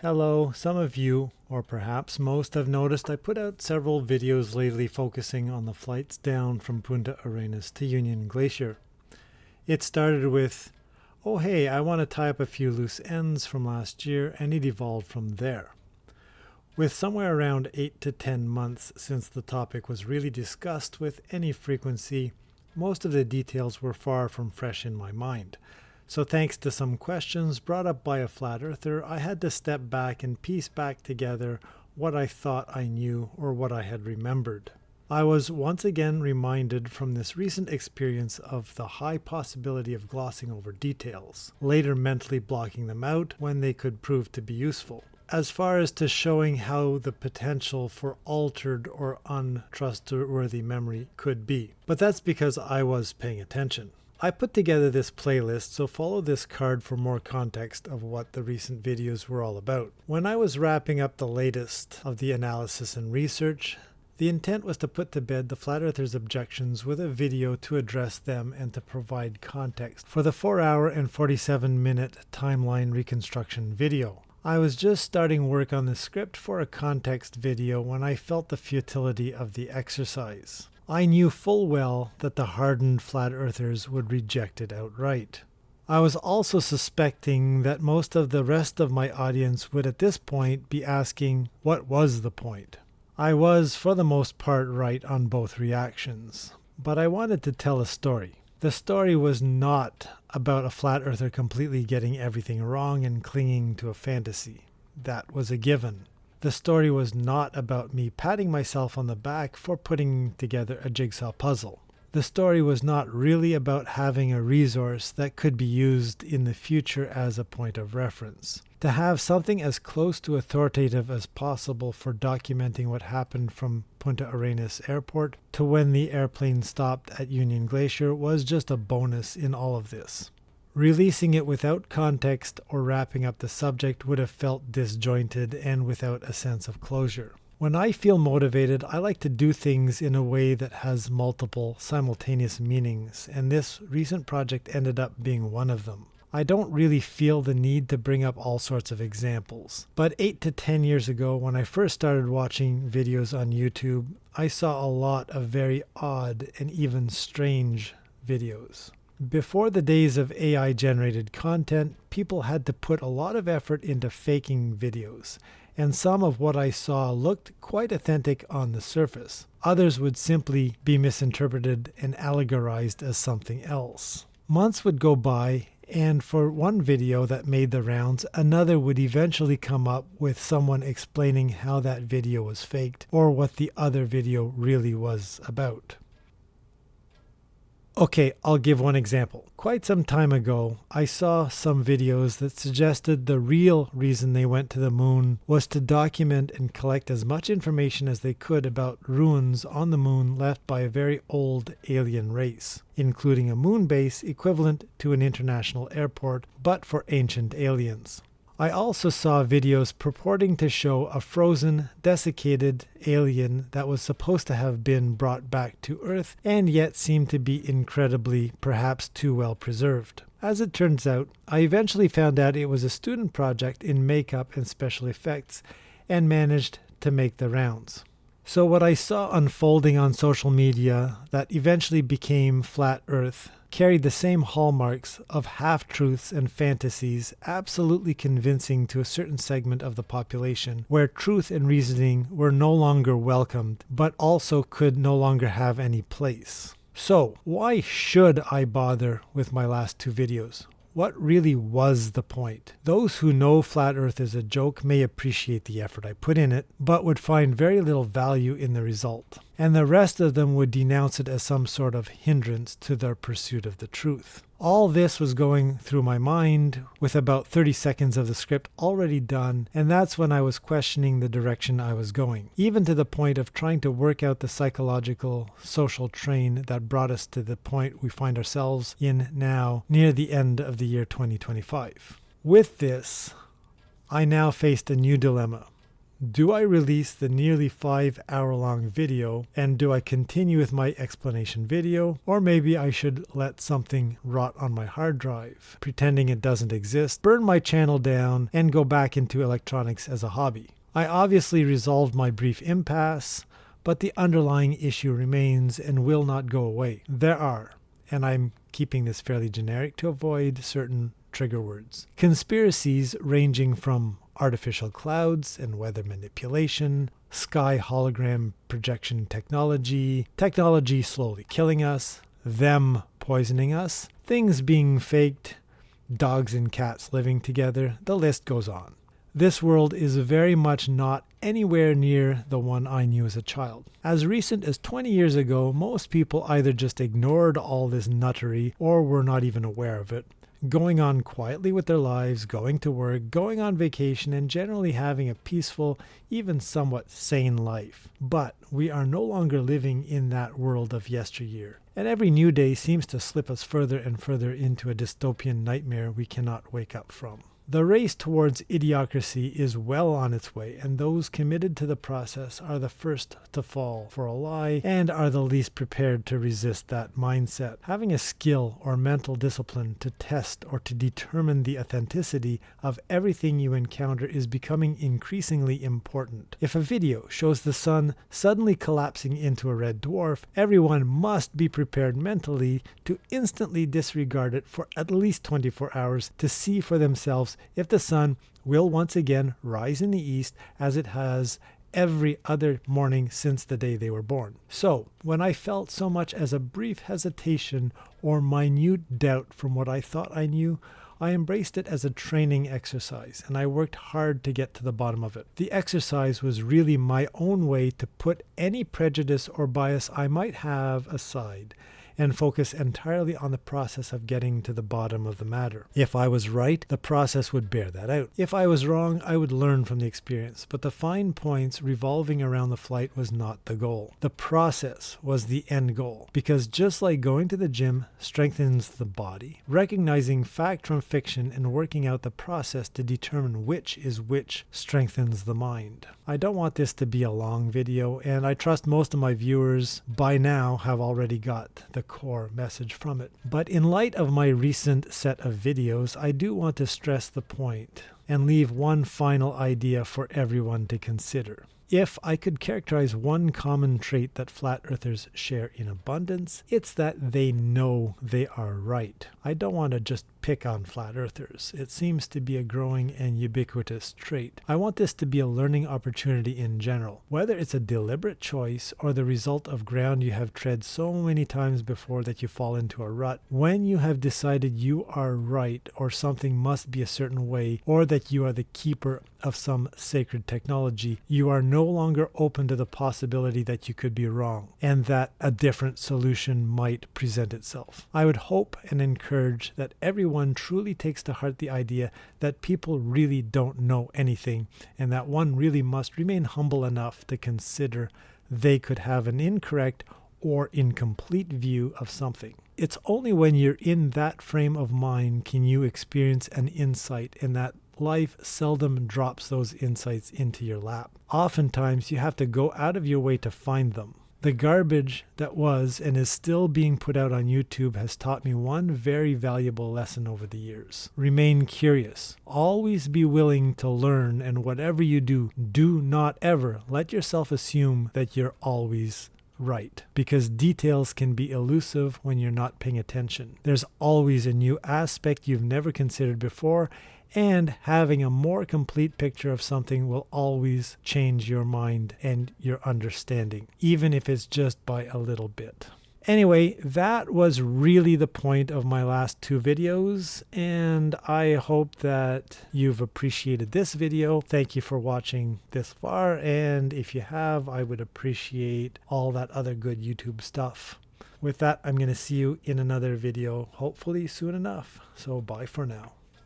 Hello, some of you, or perhaps most, have noticed I put out several videos lately focusing on the flights down from Punta Arenas to Union Glacier. It started with, oh hey, I want to tie up a few loose ends from last year, and it evolved from there. With somewhere around 8 to 10 months since the topic was really discussed with any frequency, most of the details were far from fresh in my mind. So thanks to some questions brought up by a flat earther, I had to step back and piece back together what I thought I knew or what I had remembered. I was once again reminded from this recent experience of the high possibility of glossing over details, later mentally blocking them out when they could prove to be useful, as far as to showing how the potential for altered or untrustworthy memory could be. But that's because I was paying attention. I put together this playlist, so follow this card for more context of what the recent videos were all about. When I was wrapping up the latest of the analysis and research, the intent was to put to bed the Flat Earthers' objections with a video to address them and to provide context for the 4-hour and 47-minute timeline reconstruction video. I was just starting work on the script for a context video when I felt the futility of the exercise. I knew full well that the hardened flat earthers would reject it outright. I was also suspecting that most of the rest of my audience would at this point be asking, what was the point? I was, for the most part, right on both reactions, but I wanted to tell a story. The story was not about a flat earther completely getting everything wrong and clinging to a fantasy. That was a given. The story was not about me patting myself on the back for putting together a jigsaw puzzle. The story was not really about having a resource that could be used in the future as a point of reference. To have something as close to authoritative as possible for documenting what happened from Punta Arenas Airport to when the airplane stopped at Union Glacier was just a bonus in all of this. Releasing it without context or wrapping up the subject would have felt disjointed and without a sense of closure. When I feel motivated, I like to do things in a way that has multiple simultaneous meanings, and this recent project ended up being one of them. I don't really feel the need to bring up all sorts of examples, but 8 to 10 years ago when I first started watching videos on YouTube, I saw a lot of very odd and even strange videos. Before the days of AI-generated content, people had to put a lot of effort into faking videos, and some of what I saw looked quite authentic on the surface. Others would simply be misinterpreted and allegorized as something else. Months would go by, and for one video that made the rounds, another would eventually come up with someone explaining how that video was faked or what the other video really was about. Okay, I'll give one example. Quite some time ago, I saw some videos that suggested the real reason they went to the moon was to document and collect as much information as they could about ruins on the moon left by a very old alien race, including a moon base equivalent to an international airport, but for ancient aliens. I also saw videos purporting to show a frozen, desiccated alien that was supposed to have been brought back to Earth and yet seemed to be incredibly, perhaps too well preserved. As it turns out, I eventually found out it was a student project in makeup and special effects and managed to make the rounds. So what I saw unfolding on social media that eventually became Flat Earth carried the same hallmarks of half-truths and fantasies, absolutely convincing to a certain segment of the population, where truth and reasoning were no longer welcomed, but also could no longer have any place. So, why should I bother with my last two videos? What really was the point? Those who know Flat Earth is a joke may appreciate the effort I put in it, but would find very little value in the result. And the rest of them would denounce it as some sort of hindrance to their pursuit of the truth. All this was going through my mind with about 30 seconds of the script already done, and that's when I was questioning the direction I was going, even to the point of trying to work out the psychological, social train that brought us to the point we find ourselves in now, near the end of the year 2025. With this, I now faced a new dilemma. Do I release the nearly 5-hour-long video, and do I continue with my explanation video, or maybe I should let something rot on my hard drive, pretending it doesn't exist, burn my channel down, and go back into electronics as a hobby? I obviously resolved my brief impasse, but the underlying issue remains and will not go away. There are, and I'm keeping this fairly generic to avoid certain trigger words, conspiracies ranging from artificial clouds and weather manipulation, sky hologram projection technology, technology slowly killing us, them poisoning us, things being faked, dogs and cats living together, the list goes on. This world is very much not anywhere near the one I knew as a child. As recent as 20 years ago, most people either just ignored all this nuttery or were not even aware of it, going on quietly with their lives, going to work, going on vacation, and generally having a peaceful, even somewhat sane life. But we are no longer living in that world of yesteryear, and every new day seems to slip us further and further into a dystopian nightmare we cannot wake up from. The race towards idiocracy is well on its way, and those committed to the process are the first to fall for a lie and are the least prepared to resist that mindset. Having a skill or mental discipline to test or to determine the authenticity of everything you encounter is becoming increasingly important. If a video shows the sun suddenly collapsing into a red dwarf, everyone must be prepared mentally to instantly disregard it for at least 24 hours to see for themselves if the sun will once again rise in the east as it has every other morning since the day they were born. So, when I felt so much as a brief hesitation or minute doubt from what I thought I knew, I embraced it as a training exercise, and I worked hard to get to the bottom of it. The exercise was really my own way to put any prejudice or bias I might have aside and focus entirely on the process of getting to the bottom of the matter. If I was right, the process would bear that out. If I was wrong, I would learn from the experience, but the fine points revolving around the flight was not the goal. The process was the end goal, because just like going to the gym strengthens the body, recognizing fact from fiction and working out the process to determine which is which strengthens the mind. I don't want this to be a long video, and I trust most of my viewers by now have already got the core message from it. But in light of my recent set of videos, I do want to stress the point and leave one final idea for everyone to consider. If I could characterize one common trait that flat earthers share in abundance, it's that they know they are right. I don't want to just pick on flat earthers. It seems to be a growing and ubiquitous trait. I want this to be a learning opportunity in general. Whether it's a deliberate choice or the result of ground you have tread so many times before that you fall into a rut, when you have decided you are right or something must be a certain way, or that you are the keeper of some sacred technology, you are no longer open to the possibility that you could be wrong and that a different solution might present itself. I would hope and encourage that everyone truly takes to heart the idea that people really don't know anything, and that one really must remain humble enough to consider they could have an incorrect or incomplete view of something. It's only when you're in that frame of mind can you experience an insight, and that life seldom drops those insights into your lap. Oftentimes, you have to go out of your way to find them. The garbage that was and is still being put out on YouTube has taught me one very valuable lesson over the years. Remain curious. Always be willing to learn, and whatever you do, do not ever let yourself assume that you're always right, because details can be elusive when you're not paying attention. There's always a new aspect you've never considered before, and having a more complete picture of something will always change your mind and your understanding, even if it's just by a little bit. Anyway, that was really the point of my last two videos, and I hope that you've appreciated this video. Thank you for watching this far, and if you have, I would appreciate all that other good YouTube stuff. With that, I'm going to see you in another video, hopefully soon enough. So bye for now.